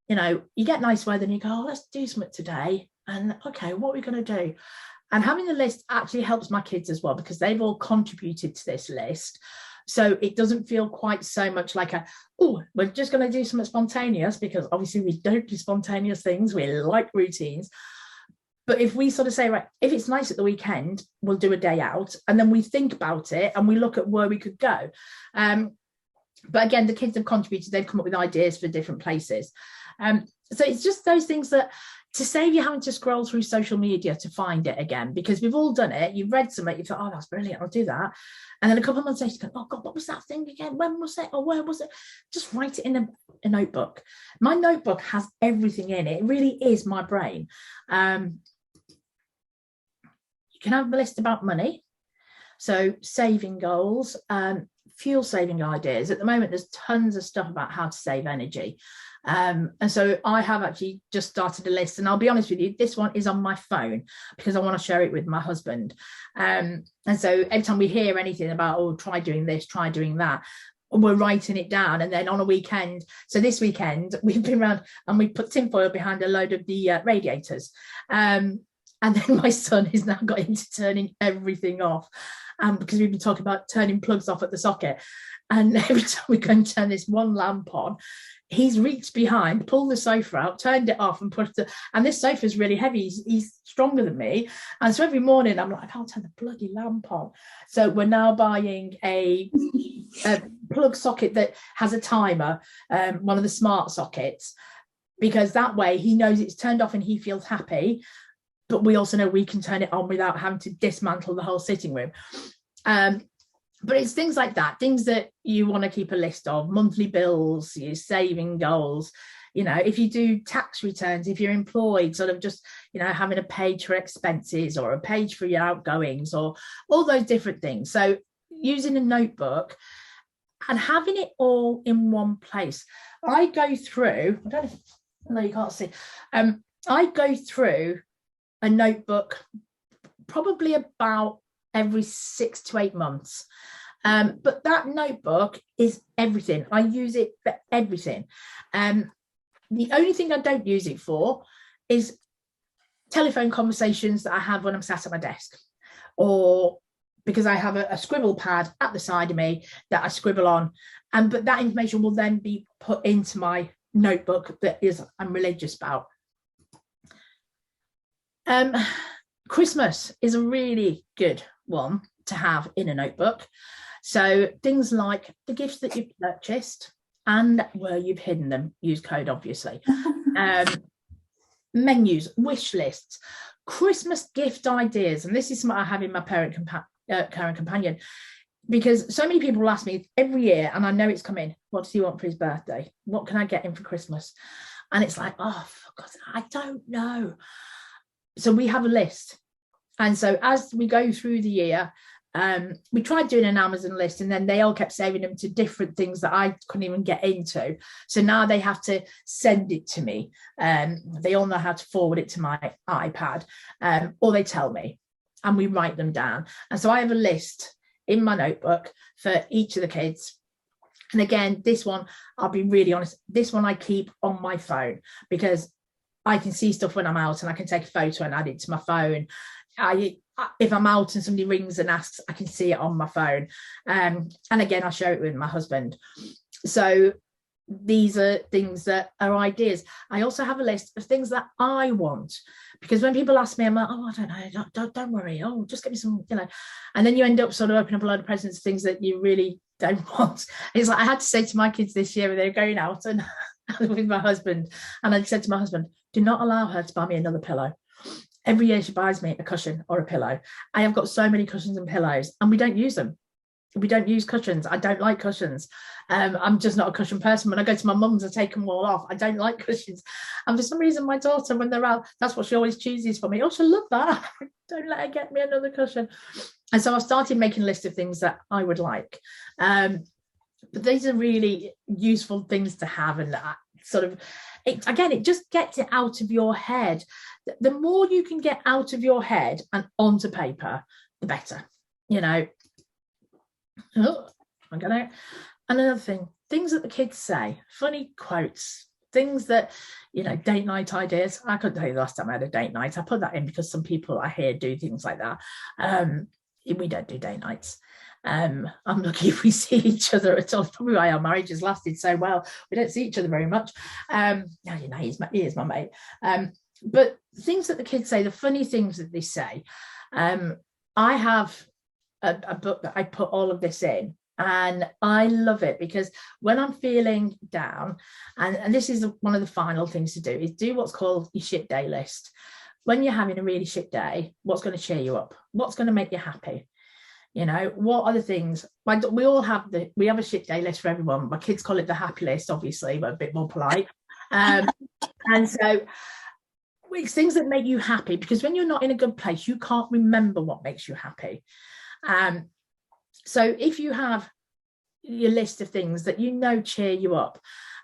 you know, you get nice weather and you go, oh, let's do something today. And okay, what are we going to do? And having the list actually helps my kids as well, because they've all contributed to this list. So it doesn't feel quite so much like we're just going to do something spontaneous, because obviously we don't do spontaneous things. We like routines. But if we sort of say, right, if it's nice at the weekend, we'll do a day out. And then we think about it and we look at where we could go. But again, the kids have contributed. They've come up with ideas for different places. So it's just those things that, to save you having to scroll through social media to find it again, because we've all done it. You've read something, you thought, oh, that's brilliant, I'll do that. And then a couple of months later, you go, oh God, what was that thing again? When was it? Or where was it? Just write it in a notebook. My notebook has everything in it. It really is my brain. You can have a list about money. So saving goals, fuel saving ideas. At the moment, there's tons of stuff about how to save energy. And so I have actually just started a list, and I'll be honest with you, this one is on my phone because I want to share it with my husband. And so every time we hear anything about, oh, try doing this, try doing that, we're writing it down. And then on a weekend, so this weekend, we've been around and we put tinfoil behind a load of the radiators. And then my son has now got into turning everything off, because we've been talking about turning plugs off at the socket. And every time we go and turn this one lamp on, he's reached behind, pulled the sofa out, turned it off, and and this sofa is really heavy. He's stronger than me. And so every morning I'm like, I can't turn the bloody lamp on. So we're now buying a plug socket that has a timer, one of the smart sockets, because that way he knows it's turned off and he feels happy. But we also know we can turn it on without having to dismantle the whole sitting room. But it's things like that, things that you want to keep a list of, monthly bills, your saving goals. You know, if you do tax returns, if you're employed, sort of just, you know, having a page for expenses or a page for your outgoings, or all those different things. So using a notebook and having it all in one place. I go through, I don't know, you can't see. I go through a notebook probably about every 6 to 8 months. But that notebook is everything. I use it for everything. The only thing I don't use it for is telephone conversations that I have when I'm sat at my desk, or because I have a scribble pad at the side of me that I scribble on. But that information will then be put into my notebook that I'm religious about. Christmas is a really good one to have in a notebook. So things like the gifts that you've purchased and where you've hidden them, use code obviously. Menus, wish lists, Christmas gift ideas. And this is something I have in my current companion, because so many people will ask me every year, and I know it's coming, what does he want for his birthday? What can I get him for Christmas? And it's like, oh, for God, I don't know. So we have a list. And so as we go through the year, we tried doing an Amazon list, and then they all kept saving them to different things that I couldn't even get into. So now they have to send it to me. They all know how to forward it to my iPad, or they tell me, and we write them down. And so I have a list in my notebook for each of the kids. And again, this one, I'll be really honest, this one I keep on my phone, because I can see stuff when I'm out and I can take a photo and add it to my phone. If I'm out and somebody rings and asks, I can see it on my phone. And again, I share it with my husband. So these are things that are ideas. I also have a list of things that I want, because when people ask me, I'm like, oh, I don't know, don't worry. Oh, just get me some, you know. And then you end up sort of opening up a load of presents, things that you really don't want. It's like I had to say to my kids this year when they were going out and with my husband, and I said to my husband, do not allow her to buy me another pillow. Every year she buys me a cushion or a pillow. I have got so many cushions and pillows, and we don't use them. We don't use cushions. I don't like cushions. I'm just not a cushion person. When I go to my mum's, I take them all off. I don't like cushions. And for some reason, my daughter, when they're out, that's what she always chooses for me. Oh, she'll love that. Don't let her get me another cushion. And so I started making a list of things that I would like. But these are really useful things to have. And that sort of, it just gets it out of your head. The more you can get out of your head and onto paper, the better, you know. Oh, I'm gonna. Another thing, things that the kids say, funny quotes, things that, you know, date night ideas. I couldn't tell you the last time I had a date night. I put that in because some people I hear do things like that. We don't do date nights. I'm lucky if we see each other at all. Probably why our marriage has lasted so well. We don't see each other very much. You know, he is my mate. But things that the kids say, the funny things that they say. I have a book that I put all of this in. And I love it because when I'm feeling down, and this is one of the final things to do, is do what's called your shit day list. When you're having a really shit day, what's going to cheer you up? What's going to make you happy? You know, what are the things? We all have we have a shit day list for everyone. My kids call it the happy list, obviously, but a bit more polite. And so it's things that make you happy, because when you're not in a good place, you can't remember what makes you happy. So if you have your list of things that you know cheer you up,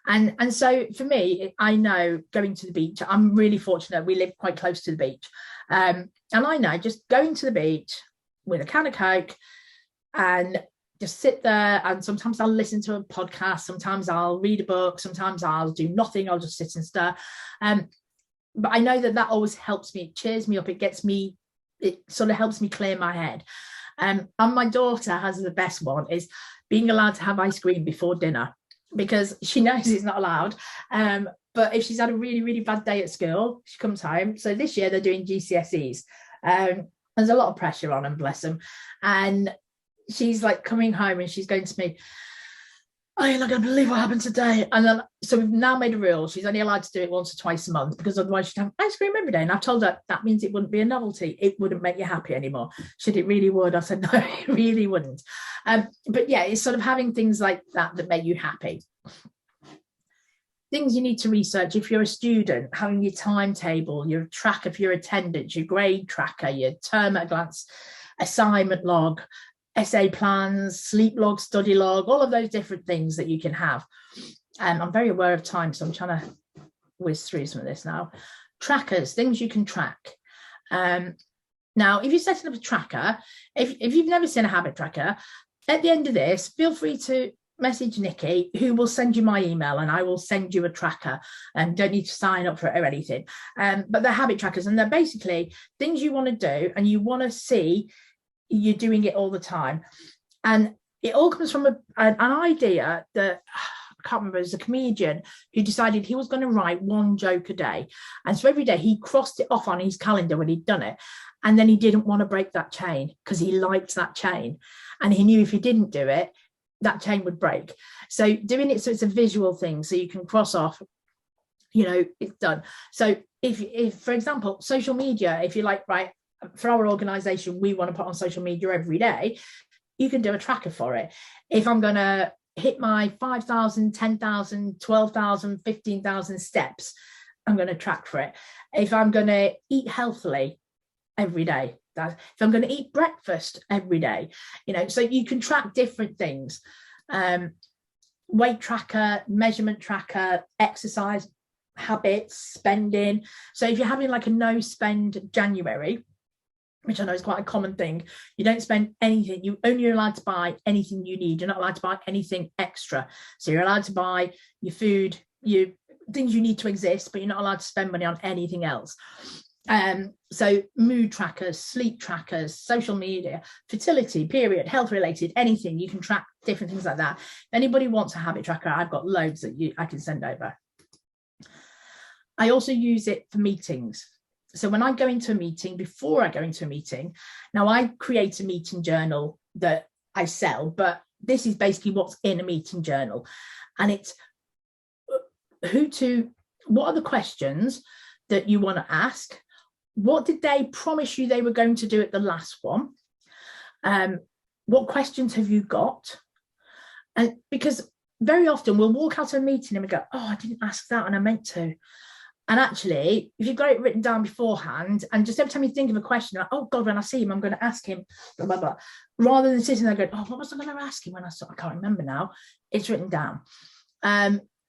and so for me, I know going to the beach, I'm really fortunate, we live quite close to the beach, and I know just going to the beach with a can of Coke and just sit there, and sometimes I'll listen to a podcast, sometimes I'll read a book, sometimes I'll do nothing, I'll just sit and stir, but I know that always helps me, it cheers me up, it sort of helps me clear my head. And my daughter has the best one, is being allowed to have ice cream before dinner, because she knows it's not allowed. But if she's had a really, really bad day at school, she comes home. So this year they're doing GCSEs. There's a lot of pressure on them, bless them. And she's like coming home and she's going to me, oh, you're not going to believe what happened today. And then, so we've now made a rule. She's only allowed to do it once or twice a month, because otherwise she'd have ice cream every day. And I've told her that means it wouldn't be a novelty. It wouldn't make you happy anymore. Should it really would? I said, no, it really wouldn't. But yeah, it's sort of having things like that make you happy. Things you need to research if you're a student, having your timetable, your tracker for your attendance, your grade tracker, your term at a glance, assignment log, essay plans, sleep log, study log, all of those different things that you can have. I'm very aware of time, so I'm trying to whiz through some of this now. Trackers, things you can track. Now, if you're setting up a tracker, if you've never seen a habit tracker, at the end of this, feel free to message Nikki, who will send you my email, and I will send you a tracker, and don't need to sign up for it or anything. But they're habit trackers, and they're basically things you want to do and you want to see you're doing it all the time. And it all comes from an idea that I can't remember, it was a comedian who decided he was going to write one joke a day, and so every day he crossed it off on his calendar when he'd done it, and then he didn't want to break that chain because he liked that chain, and he knew if he didn't do it, that chain would break. So doing it so it's a visual thing, so you can cross off, you know, it's done. So if for example, social media, if you like, right, for our organization, we want to put on social media every day, you can do a tracker for it. If I'm going to hit my 5,000, 10,000, 12,000, 15,000 steps, I'm going to track for it. If I'm going to eat healthily every day, if I'm going to eat breakfast every day, you know, so you can track different things. Weight tracker, measurement tracker, exercise habits, spending. So if you're having like a no spend January, which I know is quite a common thing, you don't spend anything, you only are allowed to buy anything you need, you're not allowed to buy anything extra. So you're allowed to buy your food, your things you need to exist, but you're not allowed to spend money on anything else. So mood trackers, sleep trackers, social media, fertility, period, health related, anything, you can track different things like that. If anybody wants a habit tracker, I've got loads that I can send over. I also use it for meetings. So when I go into a meeting, before I go into a meeting, now I create a meeting journal that I sell, but this is basically what's in a meeting journal. And it's what are the questions that you want to ask? What did they promise you they were going to do at the last one? what questions have you got? And because very often we'll walk out of a meeting and we go, oh, I didn't ask that and I meant to. And actually, if you've got it written down beforehand, and just every time you think of a question, like, oh God, when I see him, I'm going to ask him, blah, blah, blah. Rather than sitting there going, oh, what was I going to ask him when I saw? I can't remember now. It's written down.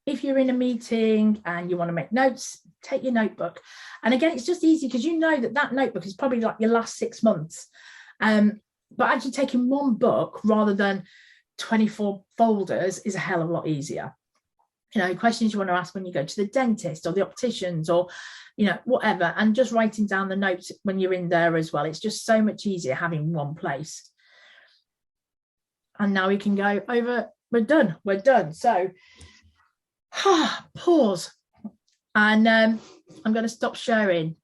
If you're in a meeting and you want to make notes, take your notebook. And again, it's just easy because you know that notebook is probably like your last 6 months. But actually taking one book rather than 24 folders is a hell of a lot easier. Questions you want to ask when you go to the dentist or the opticians or, whatever, and just writing down the notes when you're in there as well. It's just so much easier having one place. And now we can go over. We're done. So pause. And I'm going to stop sharing.